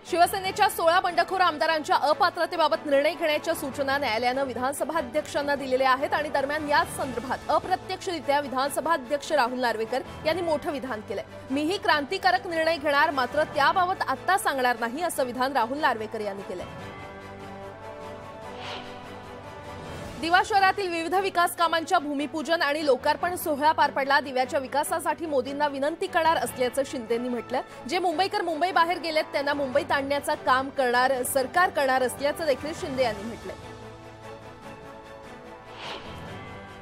शिवसेनेच्या 16 बंडखोर आमदारांच्या अपात्रतेबाबत निर्णय घेण्याच्या सूचना न्यायालयानं विधानसभा अध्यक्षांना दिलेल्या आहेत आणि दरम्यान याच संदर्भात अप्रत्यक्षरित्या विधानसभा अध्यक्ष राहुल नार्वेकर यांनी मोठं विधान केलंय। मीही क्रांतिकारक निर्णय घेणार, मात्र त्याबाबत आता सांगणार नाही असं विधान राहुल नार्वेकर यांनी केलंय। दिवा शहरातील विविध विकास कामांच्या भूमिपूजन आणि लोकार्पण सोहळा पार पडला। दिव्याच्या विकासासाठी मोदींना विनंती करणार असल्याचं शिंदेंनी म्हटलं। जे मुंबईकर मुंबई बाहेर गेलेत त्यांना मुंबईत आणण्याचं काम करणार सरकार करणार असल्याचं देखील शिंदे यांनी म्हटलंय।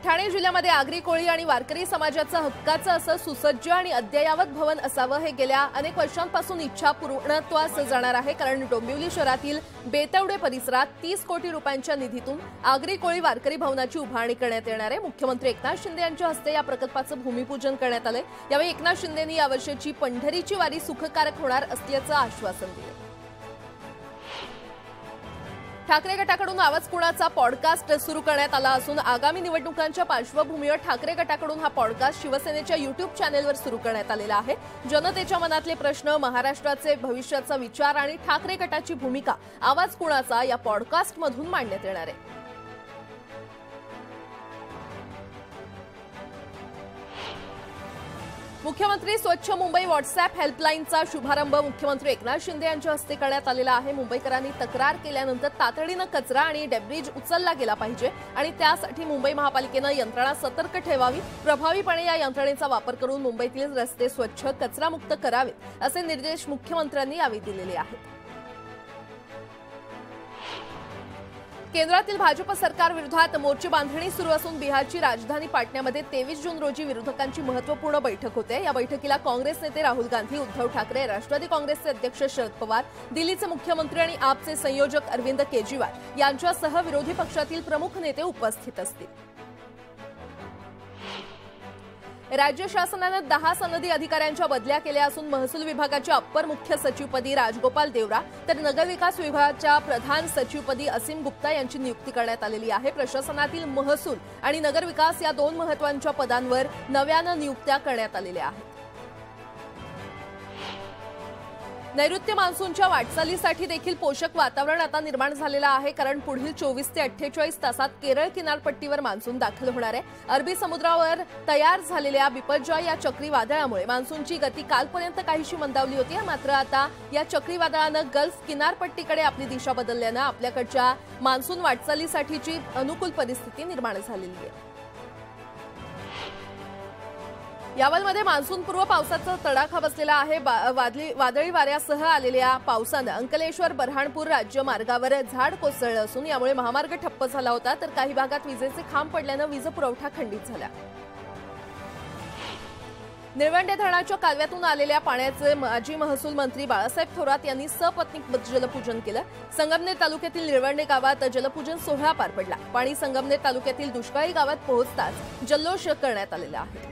ठाणे जिल्ह्यामध्ये आगरी कोळी आणि वारकरी समाजाचं हक्काचं असं सुसज्ज आणि अद्ययावत भवन असावं हे गेल्या अनेक वर्षांपासून इच्छा पूर्णत्वास जाणार आहे। कारण डोंबिवली शहरातील बेतवडे परिसरात 30 कोटी रुपयांच्या निधीतून आगरी कोळी वारकरी भवनाची उभारणी करण्यात येणार आहे। मुख्यमंत्री एकनाथ शिंदे यांच्या हस्ते या प्रकल्पाचं भूमिपूजन करण्यात आलंय। यावेळी एकनाथ शिंदेंनी यावर्षीची पंढरीची वारी सुखकारक होणार असल्याचं आश्वासन दिलं। ठाकरे गटाकडून आवाज कुणाचा पॉडकास्ट सुरू करण्यात आला असून आगामी निवडणुकांच्या पार्श्वभूमीवर ठाकरे गटाकडून हा पॉडकास्ट शिवसेनेच्या YouTube चॅनेलवर सुरू करण्यात आलेला आहे। जनतेच्या मनातले प्रश्न, महाराष्ट्राचे भविष्याचा विचार आणि ठाकरे गटाची भूमिका आवाज कुणाचा या पॉडकास्टमधून मांडण्यात येणार आहे। मुख्यमंत्री स्वच्छ मुंबई व्हॉट्सअॅप हेल्पलाईनचा शुभारंभ मुख्यमंत्री एकनाथ शिंदे यांच्या हस्ते करण्यात आलेला आहे। मुंबईकरांनी तक्रार केल्यानंतर तातडीनं कचरा आणि डेब्रिज उचलला गेला पाहिजे आणि त्यासाठी मुंबई महापालिकेनं यंत्रणा सतर्क ठेवावी। प्रभावीपणे या यंत्रणेचा वापर करून मुंबईतील रस्ते स्वच्छ, कचरामुक्त करावेत असे निर्देश मुख्यमंत्र्यांनी यावेळी दिलेले आहेत। केंद्रातील भाजप सरकार विरोधात मोर्चे बांधणी सुरू असून बिहारची राजधानी पाटण्यामध्ये 23 जून रोजी विरोधकांची महत्त्वपूर्ण बैठक होते। या बैठकीला काँग्रेस नेते राहुल गांधी, उद्धव ठाकरे, राष्ट्रवादी काँग्रेसचे अध्यक्ष शरद पवार, दिल्लीचे मुख्यमंत्री आणि आपचे संयोजक अरविंद केजरीवाल यांच्यासह विरोधी पक्षातील प्रमुख नेते उपस्थित असतील। राज्य शासनानं 10 सनदी अधिकाऱ्यांच्या बदल्या केल्या असून महसूल विभागाच्या अप्पर मुख्य सचिवपदी राजगोपाल देवरा तर नगरविकास विभागाच्या प्रधान सचिवपदी असीम गुप्ता यांची नियुक्ती करण्यात आलेली आहे। प्रशासनातील महसूल आणि नगरविकास या 2 महत्त्वाच्या पदांवर नव्यानं नियुक्त्या करण्यात आलेल्या आहेत। नैऋत्य मान्सूनच्या वाटचालीसाठी देखील पोषक वातावरण आता निर्माण झालेलं आहे। कारण पुढील 24 ते 48 तासात केरळ किनारपट्टीवर मान्सून दाखल होणार आहे। अरबी समुद्रावर तयार झालेल्या बिपरजॉय या चक्रीवादळामुळे मान्सूनची गती कालपर्यंत काहीशी मंदावली होती, मात्र आता या चक्रीवादळानं गल्फ किनारपट्टीकडे आपली दिशा बदलल्यानं आपल्याकडच्या मान्सून वाटचालीसाठीची अनुकूल परिस्थिती निर्माण झालेली आहे। यावलमध्ये मान्सूनपूर्व पावसाचा तडाखा बसलेला आहे। वादळी वाऱ्यासह आलेल्या पावसानं अंकलेश्वर बऱ्हाणपूर राज्य मार्गावर झाड कोसळलं असून यामुळे महामार्ग ठप्प झाला होता, तर काही भागात विजेचे खांब पडल्यानं वीज पुरवठा खंडित झाला। निळवंडे धरणाच्या कालव्यातून आलेल्या पाण्याचे माजी महसूल मंत्री बाळासाहेब थोरात यांनी सपत्नीक जलपूजन केलं। संगमनेर तालुक्यातील निळवंडे गावात जलपूजन सोहळा पार पडला। पाणी संगमनेर तालुक्यातील दुष्काळी गावात पोहोचताच जल्लोष करण्यात आलेला आहे।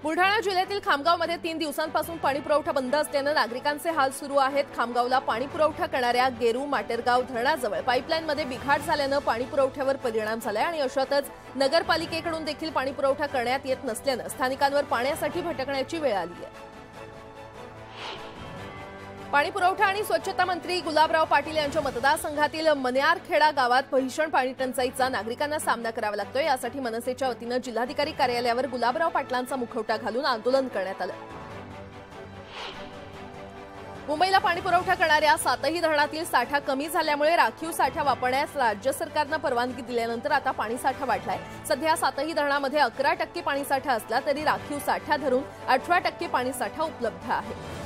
बुलढाणा जिल्ह्यातील खामगावमध्ये 3 दिवसांपासून पाणीपुरवठा बंद असल्यानं नागरिकांचे हाल सुरू आहेत। खामगावला पाणीपुरवठा करणाऱ्या गेरू माटेरगाव धरणाजवळ पाईपलाईनमध्ये बिघाड झाल्यानं पाणीपुरवठ्यावर परिणाम झालाय आणि अशातच नगरपालिकेकडून देखील पाणीपुरवठा करण्यात येत नसल्यानं स्थानिकांवर पाण्यासाठी भटकण्याची वेळ आली आहे। पाणीपुरवठा आणि स्वच्छता मंत्री गुलाबराव पाटील यांच्या मतदारसंघातील मन्यारखेडा गावात भीषण पाणी टंचाईचा नागरिकांना सामना करावा लागतोय। यासाठी मनसेच्या वतीनं जिल्हाधिकारी कार्यालयावर गुलाबराव पाटलांचा मुखवटा घालून आंदोलन करण्यात आलं। मुंबईला पाणीपुरवठा करणाऱ्या 7ही धरणातील साठा कमी झाल्यामुळे राखीव साठा वापरण्यास राज्य सरकारनं परवानगी दिल्यानंतर आता पाणीसाठा वाढलाय। सध्या 7ही धरणामध्ये 11% पाणीसाठा असला तरी राखीव साठा धरून 18% पाणीसाठा उपलब्ध आहे।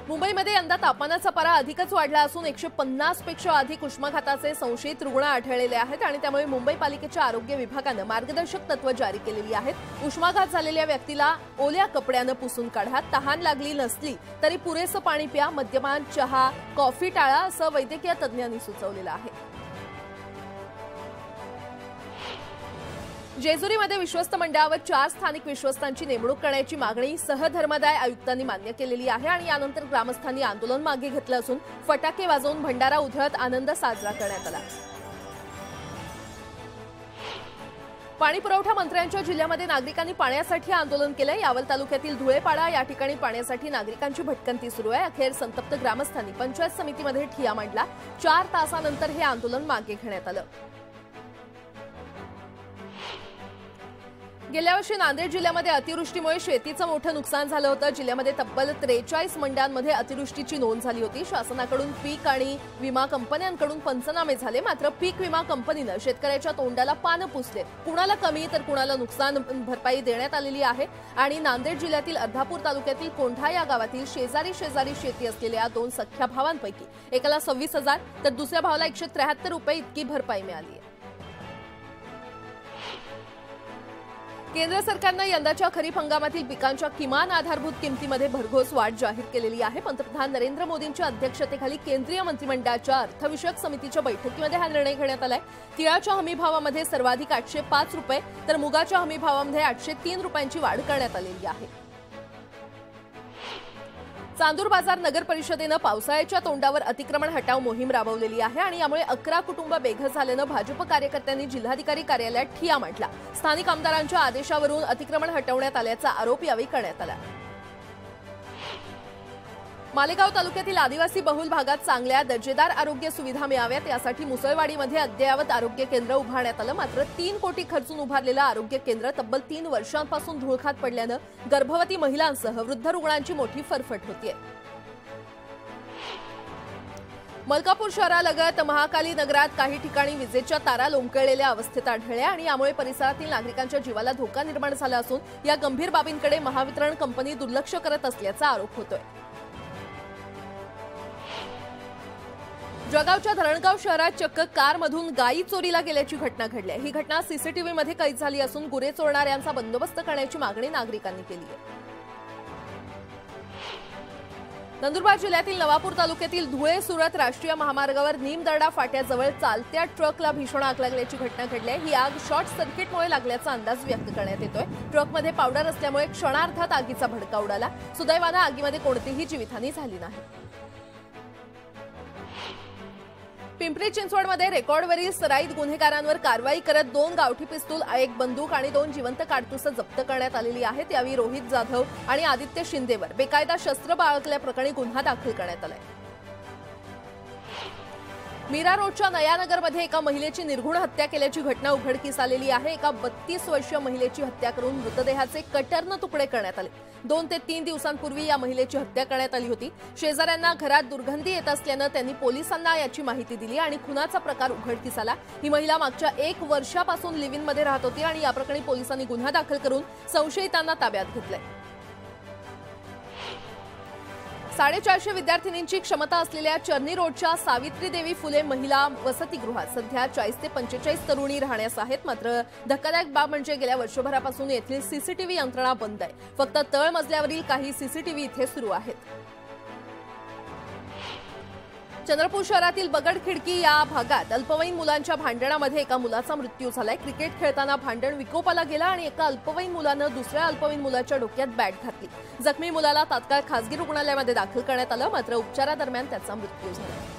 मुंबईमध्ये यंदा तापमानाचा पारा अधिकच वाढला असून 150 पेक्षा अधिक उष्माघाताचे संशयित रुग्ण आढळलेले आहेत आणि त्यामुळे मुंबई पालिकेच्या आरोग्य विभागानं मार्गदर्शक तत्त्व जारी केलेली आहेत। उष्माघात झालेल्या व्यक्तीला ओल्या कपड्यानं पुसून काढा, तहान लागली नसली तरी पुरेसं पाणी प्या, मद्यपान, चहा, कॉफी टाळा असं वैद्यकीय तज्ज्ञांनी सुचवलेलं आहे। जेजुरीमध्ये विश्वस्त मंडळावर 4 स्थानिक विश्वस्तांची नेमणूक करण्याची मागणी सहधर्मदाय आयुक्तांनी मान्य केलेली आहे आणि यानंतर ग्रामस्थांनी आंदोलन मागे घेतलं असून फटाके वाजवून भंडारा उधळत आनंद साजरा करण्यात आला। पाणी पुरवठा मंत्र्यांच्या जिल्ह्यामध्ये नागरिकांनी पाण्यासाठी आंदोलन केलंय। यावल तालुक्यातील धुळेपाडा या ठिकाणी पाण्यासाठी नागरिकांची भटकंती सुरू आहे। अखेर संतप्त ग्रामस्थांनी पंचायत समितीमध्ये ठिय्या मांडला। 4 तासानंतर हे आंदोलन मागे घेण्यात आलं। गेल्या वर्षी नांदेड जिल्ह्यामध्ये अतिवृष्टीमुळे शेतीचं मोठं नुकसान झालं होतं। जिल्ह्यामध्ये तब्बल 43 मंडयांमध्ये अतिवृष्टीची नोंद झाली होती। शासनाकडून पीक आणि विमा कंपन्यांकडून पंचनामे झाले, मात्र पीक विमा कंपनीनं शेतकऱ्याच्या तोंडाला पानं पुसले। कुणाला कमी तर कुणाला नुकसान भरपाई देण्यात आलेली आहे। आणि नांदेड जिल्ह्यातील अर्धापूर तालुक्यातील कोंढा या गावातील शेजारी शेती असलेल्या 2 सख्ख्या भावांपैकी एकाला 26,000 तर दुसऱ्या भावाला 173 रुपये इतकी भरपाई मिळाली आहे। केंद्र सरकारनं यंदाच्या खरीप हंगामातील पिकांच्या किमान आधारभूत किमतीमध्ये भरघोस वाढ जाहीर केलेली आहे। पंतप्रधान नरेंद्र मोदींच्या अध्यक्षतेखाली केंद्रीय मंत्रिमंडळाच्या अर्थविषयक समितीच्या बैठकीमध्ये हा निर्णय घेण्यात आलाय। तिळाच्या हमीभावामध्ये सर्वाधिक 805 रुपये तर मुगाच्या हमीभावामध्ये 803 रुपयांची वाढ करण्यात आलेली आहे। चांदूर बाजार नगर परिषदेनं पावसाळ्याच्या तोंडावर अतिक्रमण हटाव मोहीम राबवलेली आहे आणि यामुळे 11 कुटुंब बेघर झाल्यानं भाजप कार्यकर्त्यांनी जिल्हाधिकारी कार्यालयात ठिय्या मांडला। स्थानिक आमदारांच्या आदेशावरून अतिक्रमण हटवण्यात आल्याचा आरोप यावेळी करण्यात आला। मालेगाव तालुक्यातील आदिवासी बहुल भागात चांगल्या दर्जेदार आरोग्य सुविधा मिळाव्यात यासाठी मुसळवाडीमध्ये अद्ययावत आरोग्य केंद्र उभारण्यात आलं। मात्र 3 कोटी खर्चून उभारलेलं आरोग्य केंद्र तब्बल 3 वर्षांपासून धूळखात पडल्यानं गर्भवती महिलांसह वृद्ध रुग्णांची मोठी फरफट होतीये। मलकापूर शहरालगत महाकाली नगरात काही ठिकाणी विजेच्या तारा लोंबकळलेल्या अवस्थेत आढळल्या आणि यामुळे परिसरातील नागरिकांच्या जीवाला धोका निर्माण झाला असून या गंभीर बाबींकडे महावितरण कंपनी दुर्लक्ष करत असल्याचा आरोप होतोय। जळगावच्या धरणगाव शहरात चक्क कारमधून गायी चोरीला गेल्याची घटना घडली आहे। ही घटना सीसीटीव्हीमध्ये कैद झाली असून गुरे चोरणाऱ्यांचा बंदोबस्त करण्याची मागणी नागरिकांनी केली आहे। नंदुरबार जिल्ह्यातील नवापूर तालुक्यातील धुळे सुरत राष्ट्रीय महामार्गावर निमदर्डा फाट्याजवळ चालत्या ट्रकला भीषण आग लागल्याची घटना घडली आहे। ही आग शॉर्ट सर्किटमुळे लागल्याचा अंदाज व्यक्त करण्यात येतोय। ट्रकमध्ये पावडर असल्यामुळे क्षणार्धात आगीचा भडका उडाला। सुदैवानं आगीमध्ये कोणतीही जीवितहानी झाली नाही। पिंपरी चिंचवडमध्ये रेकॉर्डवरील सराईत गुन्हेगारांवर कारवाई करत 2 गावठी पिस्तूल, 1 बंदूक आणि 2 जिवंत काडतुसं जप्त करण्यात आलेली आहेत। यावेळी रोहित जाधव आणि आदित्य शिंदेवर बेकायदा शस्त्र बाळगल्याप्रकरणी गुन्हा दाखल करण्यात आलाय। मीरा रोडच्या नयानगरमध्ये एका महिलेची निर्घुण हत्या केल्याची घटना उघडकीस आलेली आहे। एका 32 वर्षीय महिलेची हत्या करून मृतदेहाचे कटरनं तुकडे करण्यात आले। 2 ते 3 दिवसांपूर्वी या महिलेची हत्या करण्यात आली होती। शेजाऱ्यांना घरात दुर्गंधी येत असल्यानं त्यांनी पोलिसांना याची माहिती दिली आणि खुनाचा प्रकार उघडकीस आला। ही महिला मागच्या 1 वर्षापासून लिव्ह इनमध्ये राहत होती आणि या प्रकरणी पोलिसांनी गुन्हा दाखल करून संशयितांना ताब्यात घेतलंय। 450 विद्यार्थिनींची क्षमता असलेल्या चर्नी रोडच्या सावित्री देवी फुले महिला वसतिगृहात सध्या 40 ते 45 तरुणी राहण्यास आहेत। मात्र धक्कादायक बाब म्हणजे गेल्या वर्षभरापासून येथील सीसीटीव्ही यंत्रणा बंद आहे। फक्त तळ मजल्यावरील काही सीसीटीव्ही इथे सुरू आहेत। चंद्रपूर शहरातील बगडखिडकी या भागात अल्पवयीन मुलांच्या भांडणामध्ये एका मुलाचा मृत्यू झालाय। क्रिकेट खेळताना भांडण विकोपाला गेलं आणि एका अल्पवयीन मुलानं दुसऱ्या अल्पवयीन मुलाच्या डोक्यात बॅट घातली। जखमी मुलाला तात्काळ खासगी रुग्णालयामध्ये दाखल करण्यात आलं, मात्र उपचारादरम्यान त्याचा मृत्यू झाला।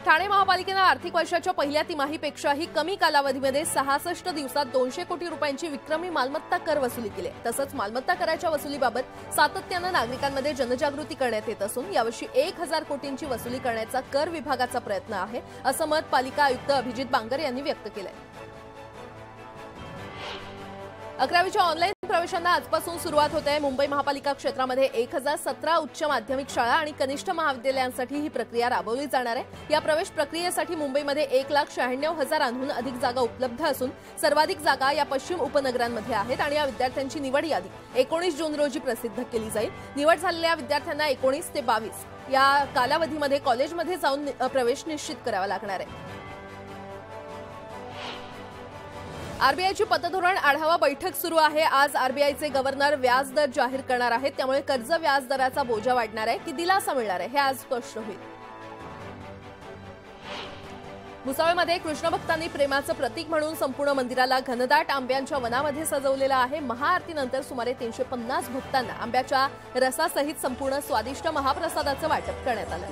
ठाणे महापालिकेनं आर्थिक वर्षाच्या पहिल्या तिमाहीपेक्षाही कमी कालावधीमध्ये 66 दिवसात 200 कोटी रुपयांची विक्रमी मालमत्ता कर वसुली केली। तसंच मालमत्ता कराच्या वसुलीबाबत सातत्यानं नागरिकांमध्ये जनजागृती करण्यात येत असून यावर्षी 1000 कोटींची वसुली करण्याचा कर विभागाचा प्रयत्न आहे, असं मत पालिका आयुक्त अभिजित बांगर यांनी व्यक्त केलंय। 11वीच्या ऑनलाईन प्रवेशांना आजपासून सुरुवात होत आहे। मुंबई महापालिका क्षेत्रामध्ये 1017 उच्च माध्यमिक शाळा आणि कनिष्ठ महाविद्यालयांसाठी ही प्रक्रिया राबवली जाणार आहे। या प्रवेश प्रक्रियेसाठी मुंबईमध्ये 1,96,000हून अधिक जागा उपलब्ध असून सर्वाधिक जागा या पश्चिम उपनगरांमध्ये आहेत आणि या विद्यार्थ्यांची निवड यादी 19 जून रोजी प्रसिद्ध केली जाईल। निवड झालेल्या विद्यार्थ्यांना 19 ते 22 या कालावधीमध्ये कॉलेजमध्ये जाऊन प्रवेश निश्चित करावा लागणार आहे। आरबीआयची पतधोरण आढावा बैठक सुरू आहे। आज आरबीआयचे गव्हर्नर व्याजदर जाहीर करणार आहेत, त्यामुळे कर्ज व्याज दराचा बोजा वाढणार आहे की दिलासा मिळणार आहे हे आज स्पष्ट होईल। भुसावळमध्ये कृष्णभक्तांनी प्रेमाचं प्रतीक म्हणून संपूर्ण मंदिराला घनदाट आंब्यांच्या वनामध्ये सजवलेलं आहे। महाआरतीनंतर सुमारे 350 भक्तांना आंब्याच्या रसासहित संपूर्ण स्वादिष्ट महाप्रसादाचं वाटप करण्यात आलं।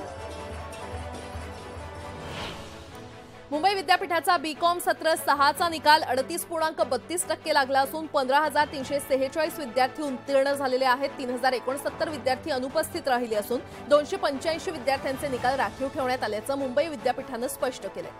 मुंबई विद्यापीठाचा बीकॉम सत्र 6चा निकाल 38.32% लागला असून 15,346 विद्यार्थी उत्तीर्ण झालेले आहेत. 3,069 विद्यार्थी अनुपस्थित राहिले असून 285 विद्यार्थ्यांचे निकाल राखीव ठेवण्यात आल्याचं मुंबई विद्यापीठानं स्पष्ट केलंय.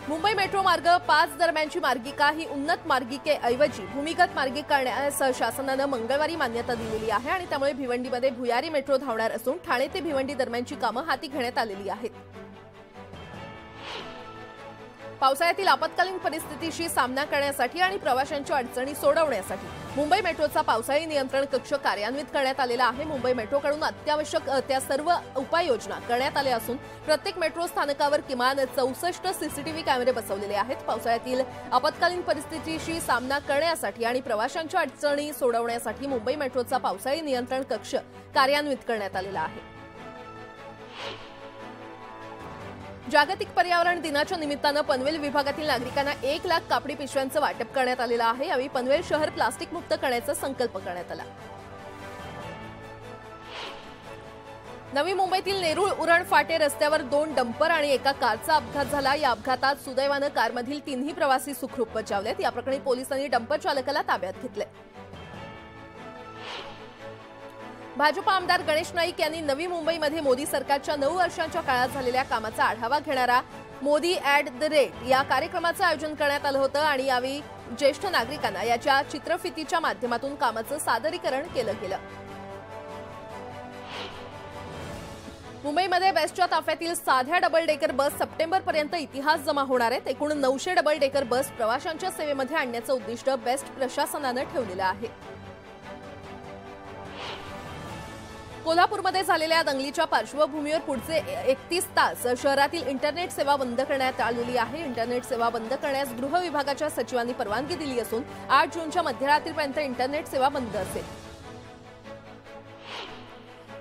मुंबई मेट्रो मार्ग 5 दरम्यानची मार्गिका ही उन्नत मार्गिकेऐवजी भूमिगत मार्गिका करण्यास शासनानं मंगळवारी मान्यता दिलेली आहे आणि त्यामुळे भिवंडीमध्ये भुयारी मेट्रो धावणार असून ठाणे ते भिवंडी दरम्यानची कामं हाती घेण्यात आलेली आहेत. पावसाळ्यातील आपत्कालीन परिस्थितीशी सामना करण्यासाठी आणि प्रवाशांच्या अडचणी सोडवण्यासाठी मुंबई मेट्रोचा पावसाळी नियंत्रण कक्ष कार्यान्वित करण्यात आलेला आहे. मुंबई मेट्रोकडून अत्यावश्यक त्या सर्व उपाययोजना करण्यात आल्या असून प्रत्येक मेट्रो स्थानकावर किमान 64 सीसीटीव्ही कॅमेरे बसवलेले आहेत. पावसाळ्यातील आपत्कालीन परिस्थितीशी सामना करण्यासाठी आणि प्रवाशांच्या अडचणी सोडवण्यासाठी मुंबई मेट्रोचा पावसाळी नियंत्रण कक्ष कार्यान्वित करण्यात आलेला आहे. जागतिक पर्यावरण दिनाच्या निमित्तानं पनवेल विभागातील नागरिकांना 1 लाख कापडी पिशव्यांचं वाटप करण्यात आलेलं आहे. यावेळी पनवेल शहर प्लास्टिक मुक्त करण्याचा संकल्प करण्यात आला. नवी मुंबईतील नेरूळ उरण फाटे रस्त्यावर 2 डंपर आणि एका कारचा अपघात झाला. या अपघातात सुदैवानं कारमधील 3ही प्रवासी सुखरूप बचावलेत. या प्रकरणी पोलिसांनी डंपर चालकाला ताब्यात घेतले. भाजपा आमदार गणेश नाईक यांनी नवी मुंबईमध्ये मोदी सरकारच्या 9 वर्षांच्या काळात झालेल्या कामाचा आढावा घेणारा मोदी @ या कार्यक्रमाचं आयोजन करण्यात आलं होतं आणि यावेळी ज्येष्ठ नागरिकांना याच्या चित्रफितीच्या माध्यमातून कामाचं सादरीकरण केलं गेलं. मुंबईमध्ये बेस्टच्या ताफ्यातील साध्या डबल डेकर बस सप्टेंबरपर्यंत इतिहास जमा होणार आहेत. एकूण 900 डबल डेकर बस प्रवाशांच्या सेवेमध्ये आणण्याचं उद्दिष्ट बेस्ट प्रशासनानं ठेवलेलं आहे. कोल्हापूरमध्ये झालेल्या दंगलीच्या पार्श्वभूमीवर पुढचे 31 तास शहरातील इंटरनेट सेवा बंद करण्यात आलेली आहे. इंटरनेट सेवा बंद करण्यास गृह विभागाच्या सचिवांनी परवानगी दिली असून 8 जूनच्या मध्यरात्रीपर्यंत इंटरनेट सेवा बंद असेल.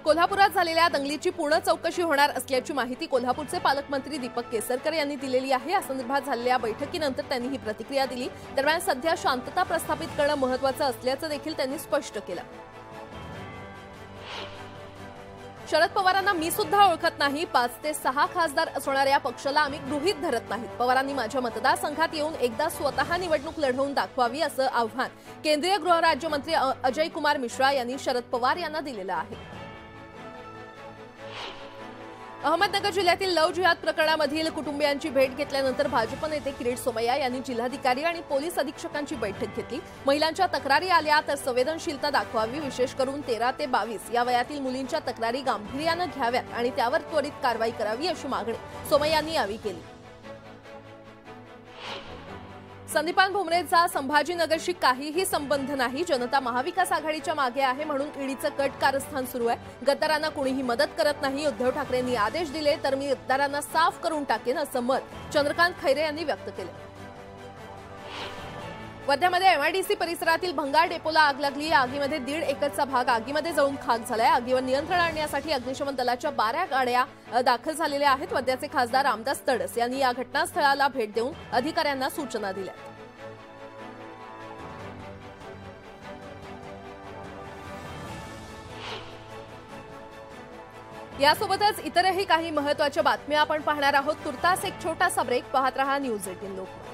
कोल्हापुरात झालेल्या दंगलीची पूर्ण चौकशी होणार असल्याची माहिती कोल्हापूरचे पालकमंत्री दीपक केसरकर यांनी दिलेली आहे. या संदर्भात झालेल्या बैठकीनंतर त्यांनी ही प्रतिक्रिया दिली. दरम्यान सध्या शांतता प्रस्थापित करणं महत्त्वाचं असल्याचं देखील त्यांनी स्पष्ट केलं. शरद पवारांना मी सुद्धा ओळखत नाही. 5 ते 6 खासदार असणाऱ्या पक्षाला आम्ही गृहीत धरत नाहीत. पवारांनी माझ्या मतदारसंघात येऊन एकदा स्वतः निवडणूक लढवून दाखवावी असं आव्हान केंद्रीय गृहराज्यमंत्री अजय कुमार मिश्रा यांनी शरद पवार यांना दिलेलं आहे. अहमदनगर जिल्ह्यातील लव्ह जिहाद प्रकरणामधील कुटुंबियांची भेट घेतल्यानंतर भाजप नेते किरीट सोमय्या यांनी जिल्हाधिकारी आणि पोलीस अधीक्षकांची बैठक घेतली. महिलांच्या तक्रारी आल्या तर संवेदनशीलता दाखवावी. विशेष करून 13 ते 22 या वयातील मुलींच्या तक्रारी गांभीर्यानं घ्याव्यात आणि त्यावर त्वरित कारवाई करावी अशी मागणी सोमय्यांनी यावेळी केली. संदीपान भुमरेचा संभाजीनगरशी काहीही संबंध नाही. जनता महाविकास आघाडीच्या मागे आहे म्हणून ईडीचं कट कारस्थान सुरू आहे. गद्दारांना कोणीही मदत करत नाही. उद्धव ठाकरेंनी आदेश दिले तर मी गद्दारांना साफ करून टाकेन असं मत चंद्रकांत खैरे यांनी व्यक्त केलं. वर्ध्यामध्ये एमआयडीसी परिसरातील भंगार डेपोला आग लागली. या आगीमध्ये 1.5 एकरचा भाग आगीमध्ये जळून खाक झालाय. आगीवर नियंत्रण आणण्यासाठी अग्निशमन दलाच्या 12 गाड्या दाखल झालेल्या आहेत. वर्ध्याचे खासदार रामदास तडस यांनी या घटनास्थळाला भेट देऊन अधिकाऱ्यांना सूचना दिल्या. यासोबतच इतरही काही महत्त्वाच्या बातम्या आपण पाहणार आहोत. तुर्तास एक छोटासा ब्रेक. पाहत रहा न्यूज 18 लोकमत.